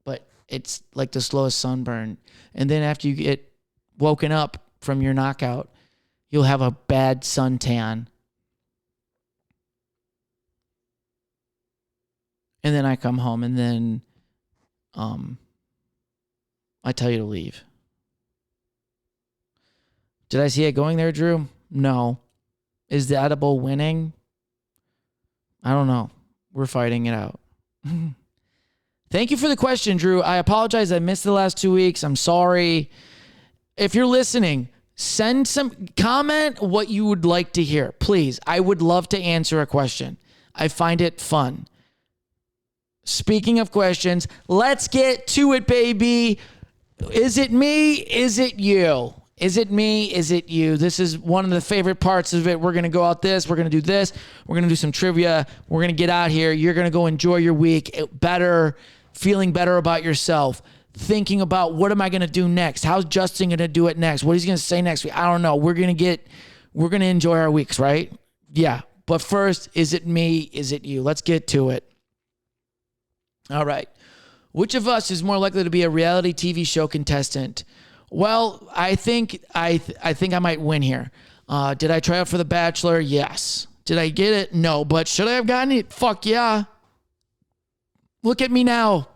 but it's like the slowest sunburn. And then after you get woken up from your knockout, you'll have a bad suntan. And then I come home and then I tell you to leave. Did I see it going there, Drew? No. Is the edible winning? I don't know. We're fighting it out. Thank you for the question, Drew. I apologize. I missed the last 2 weeks. I'm sorry. If you're listening, comment what you would like to hear. Please. I would love to answer a question. I find it fun. Speaking of questions, let's get to it, baby. Is it me? Is it you? Is it me? Is it you? This is one of the favorite parts of it. We're going to go out this. We're going to do this. We're going to do some trivia. We're going to get out here. You're going to go enjoy your week better, feeling better about yourself, thinking about what am I going to do next? How's Justin going to do it next? What is he going to say next week? I don't know. We're going to enjoy our weeks, right? Yeah. But first, is it me? Is it you? Let's get to it. All right. Which of us is more likely to be a reality TV show contestant? Well, I think I might win here. Did I try out for The Bachelor? Yes. Did I get it? No. But should I have gotten it? Fuck yeah. Look at me now,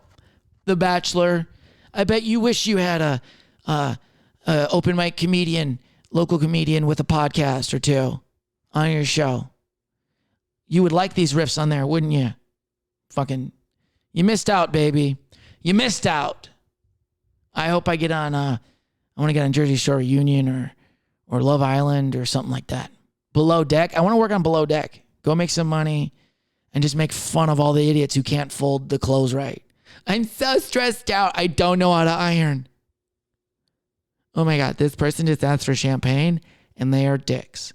The Bachelor. I bet you wish you had a open mic comedian, local comedian with a podcast or two on your show. You would like these riffs on there, wouldn't you? You missed out, baby. You missed out. I hope I get on, I want to get on Jersey Shore Reunion or Love Island or something like that. Below Deck. I want to work on Below Deck. Go make some money and just make fun of all the idiots who can't fold the clothes right. I'm so stressed out. I don't know how to iron. Oh my God, this person just asked for champagne and they are dicks.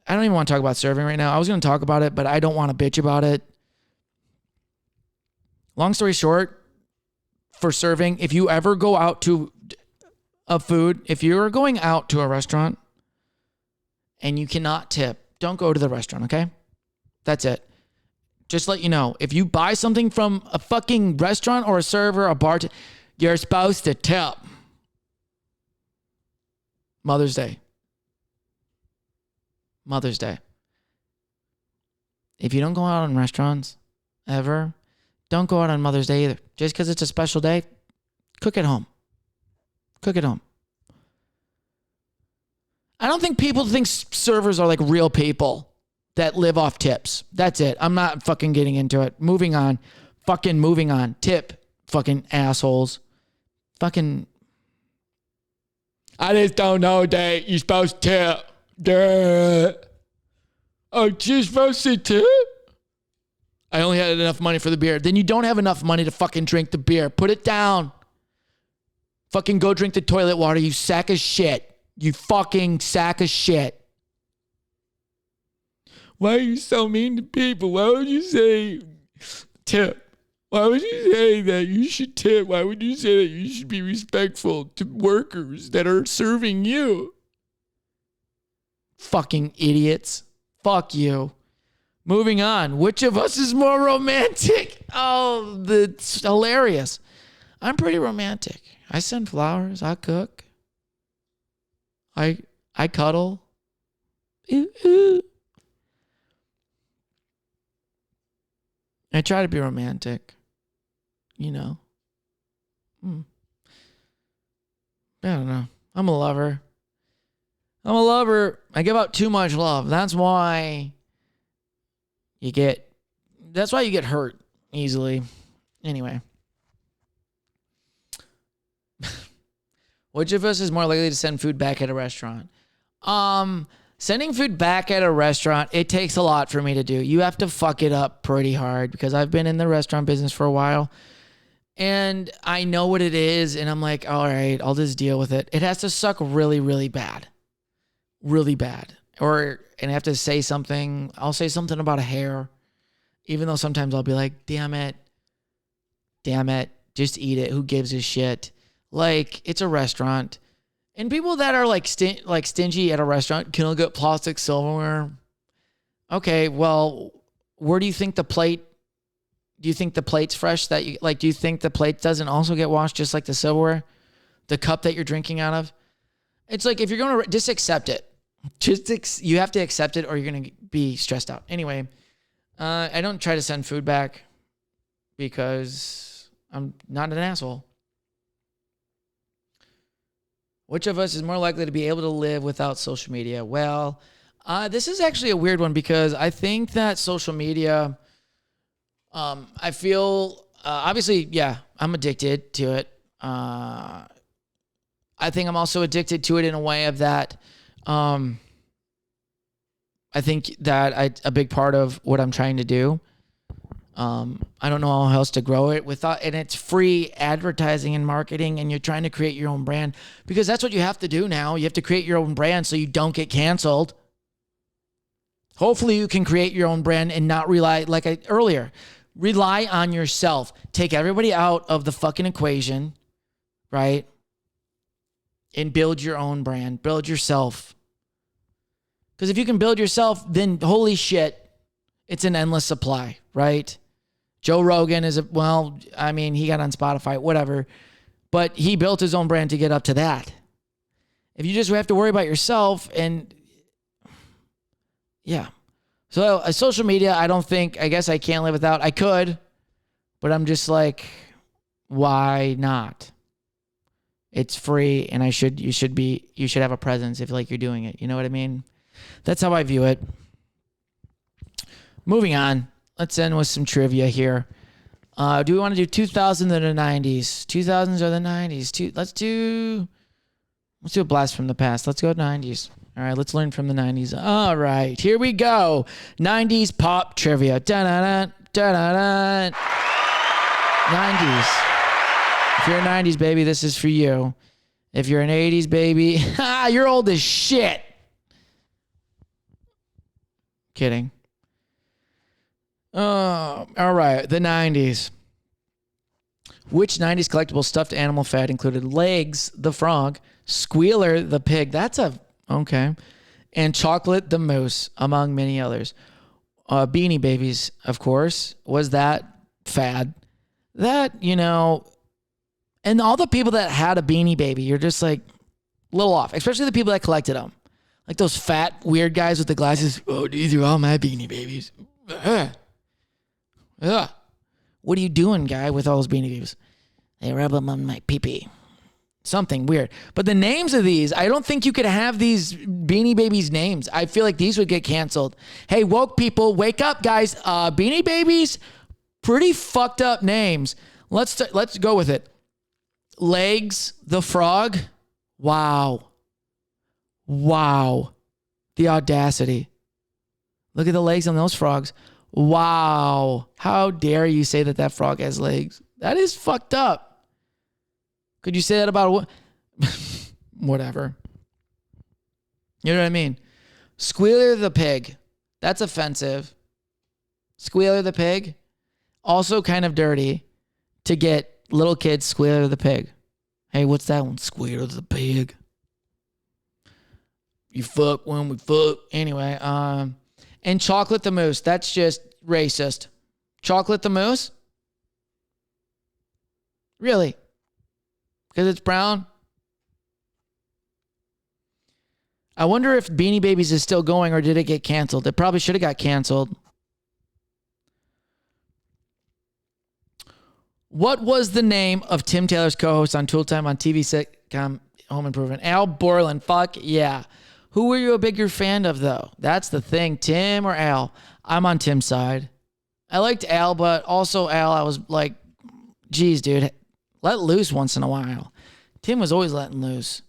I don't even want to talk about serving right now. I was going to talk about it, but I don't want to bitch about it. Long story short, for serving, if you ever go out to if you're going out to a restaurant and you cannot tip, don't go to the restaurant, okay? That's it. Just let you know, if you buy something from a fucking restaurant or a server, a bar, you're supposed to tip. Mother's Day. If you don't go out in restaurants ever, don't go out on Mother's Day either. Just because it's a special day, cook at home. I don't think people think servers are like real people that live off tips. That's it. I'm not fucking getting into it. Moving on. Tip. Fucking assholes. Fucking. I just don't know that you're supposed to tip. Duh. Oh, you're supposed to tip? I only had enough money for the beer. Then you don't have enough money to fucking drink the beer. Put it down. Fucking go drink the toilet water, you sack of shit. You fucking sack of shit. Why are you so mean to people? Why would you say tip? Why would you say that you should tip? Why would you say that you should be respectful to workers that are serving you? Fucking idiots. Fuck you. Moving on. Which of us is more romantic? Oh, that's hilarious. I'm pretty romantic. I send flowers. I cook. I cuddle. Ooh, ooh. I try to be romantic. You know. I don't know. I'm a lover. I give out too much love. That's why you get hurt easily. Anyway. Which of us is more likely to send food back at a restaurant? Sending food back at a restaurant, it takes a lot for me to do. You have to fuck it up pretty hard because I've been in the restaurant business for a while and I know what it is. And I'm like, all right, I'll just deal with it. It has to suck really, really bad. Really bad. And I have to say something. I'll say something about a hair, even though sometimes I'll be like, damn it. Just eat it. Who gives a shit? Like, it's a restaurant And people that are like stingy at a restaurant, can I get plastic silverware? Okay, well, where do you think the plate? Do you think the plate's fresh? That you like? Do you think the plate doesn't also get washed just like the silverware, the cup that you're drinking out of? It's like if you're going to just accept it. You have to accept it, or you're going to be stressed out. Anyway, I don't try to send food back because I'm not an asshole. Which of us is more likely to be able to live without social media? Well, this is actually a weird one because I think that social media, I feel, obviously, yeah, I'm addicted to it. I think I'm also addicted to it in a way of that. I think that a big part of what I'm trying to do. I don't know how else to grow it without, and it's free advertising and marketing, and you're trying to create your own brand because that's what you have to do now. You have to create your own brand so you don't get canceled. Hopefully you can create your own brand and not rely, rely on yourself. Take everybody out of the fucking equation, right? And build your own brand. Build yourself. Because if you can build yourself, then holy shit, it's an endless supply, right? Joe Rogan he got on Spotify, whatever. But he built his own brand to get up to that. If you just have to worry about yourself and yeah. So social media, I guess I can't live without. I could, but I'm just like, why not? It's free and you should have a presence if like you're doing it. You know what I mean? That's how I view it. Moving on. Let's end with some trivia here. Do we want to do 2000s or the 90s? 2000s or the 90s? Let's do a blast from the past. Let's go 90s. All right, let's learn from the 90s. All right, here we go. 90s pop trivia. Da-da-da, da-da-da. 90s. If you're a 90s baby, this is for you. If you're an 80s baby, you're old as shit. Kidding. Oh, all right, the 90s. Which 90s collectible stuffed animal fad included Legs the frog, Squealer the pig, okay, and Chocolate the moose, among many others. Beanie Babies, of course, was that fad. That, and all the people that had a Beanie Baby, you're just like a little off, especially the people that collected them. Like those fat, weird guys with the glasses. Oh, these are all my Beanie Babies. Ugh. What are you doing, guy, with all those Beanie Babies? They rub them on my pee-pee. Something weird. But the names of these, I don't think you could have these Beanie Babies names. I feel like these would get canceled. Hey, woke people, wake up, guys. Beanie Babies, pretty fucked up names. Let's go with it. Legs the frog. Wow. The audacity. Look at the legs on those frogs. Wow. How dare you say that frog has legs? That is fucked up. Could you say that about whatever? You know what I mean? Squealer the pig. That's offensive. Squealer the pig. Also kind of dirty to get little kids Squealer the pig. Hey, what's that one? Squealer the pig. You fuck when we fuck. Anyway, and Chocolate the moose. That's just racist. Chocolate the moose? Really? Because it's brown? I wonder if Beanie Babies is still going or did it get canceled? It probably should have got canceled. What was the name of Tim Taylor's co-host on Tool Time on TV sitcom Home Improvement? Al Borland. Fuck yeah. Who were you a bigger fan of, though? That's the thing. Tim or Al? I'm on Tim's side. I liked Al, but also Al, I was like, geez, dude, let loose once in a while. Tim was always letting loose.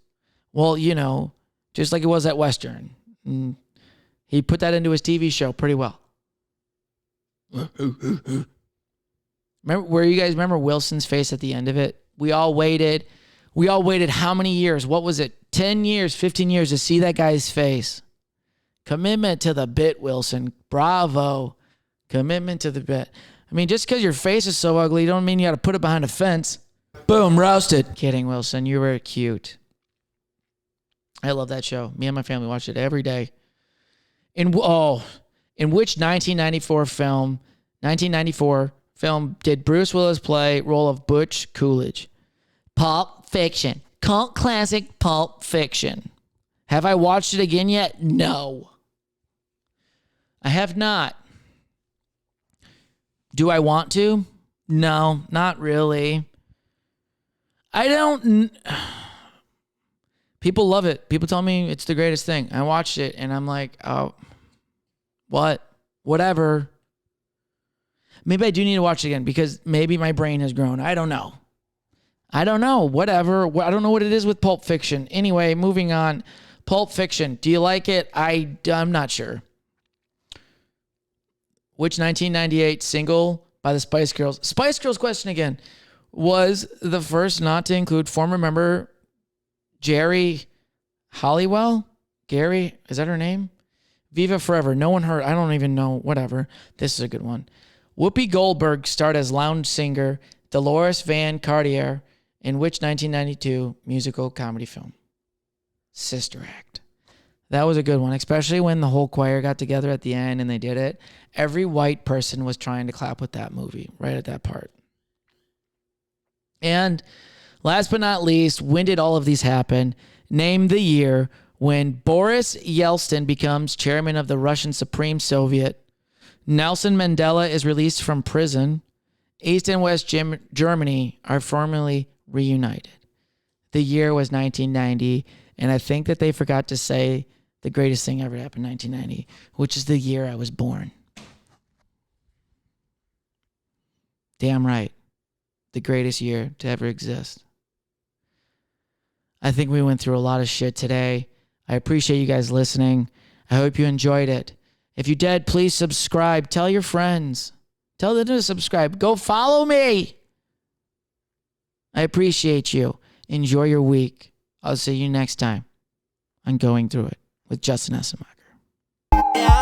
Well, just like it was at Western. He put that into his TV show pretty well. Remember Wilson's face at the end of it? We all waited how many years? What was it? 10 years, 15 years to see that guy's face. Commitment to the bit, Wilson. Bravo. Commitment to the bit. I mean, just because your face is so ugly, don't mean you got to put it behind a fence. Boom, roasted. Kidding, Wilson. You were cute. I love that show. Me and my family watch it every day. In which 1994 film did Bruce Willis play role of Butch Coolidge? Pulp Fiction. Cult classic Pulp Fiction. Have I watched it again yet? No. I have not. Do I want to? No, not really. I don't. People love it. People tell me it's the greatest thing. I watched it and I'm like, oh, what? Whatever. Maybe I do need to watch it again because maybe my brain has grown. I don't know. Whatever. I don't know what it is with Pulp Fiction. Anyway, moving on. Pulp Fiction. Do you like it? I'm not sure. Which 1998 single by the Spice Girls? Spice Girls question again. Was the first not to include former member Jerry Halliwell? Gary? Is that her name? Viva Forever. No one heard. I don't even know. Whatever. This is a good one. Whoopi Goldberg starred as lounge singer Dolores Van Cartier in which 1992 musical comedy film? Sister Act. That was a good one, especially when the whole choir got together at the end and they did it. Every white person was trying to clap with that movie right at that part. And last but not least, when did all of these happen? Name the year when Boris Yeltsin becomes chairman of the Russian Supreme Soviet. Nelson Mandela is released from prison. East and West Germany are formally reunited. The year was 1990, and I think that they forgot to say the greatest thing ever happened in 1990, which is the year I was born. Damn right. The greatest year to ever exist. I think we went through a lot of shit today. I appreciate you guys listening. I hope you enjoyed it. If you did, please subscribe. Tell your friends. Tell them to subscribe. Go follow me. I appreciate you. Enjoy your week. I'll see you next time on Going Through It with Justin Essenmacher. Yeah.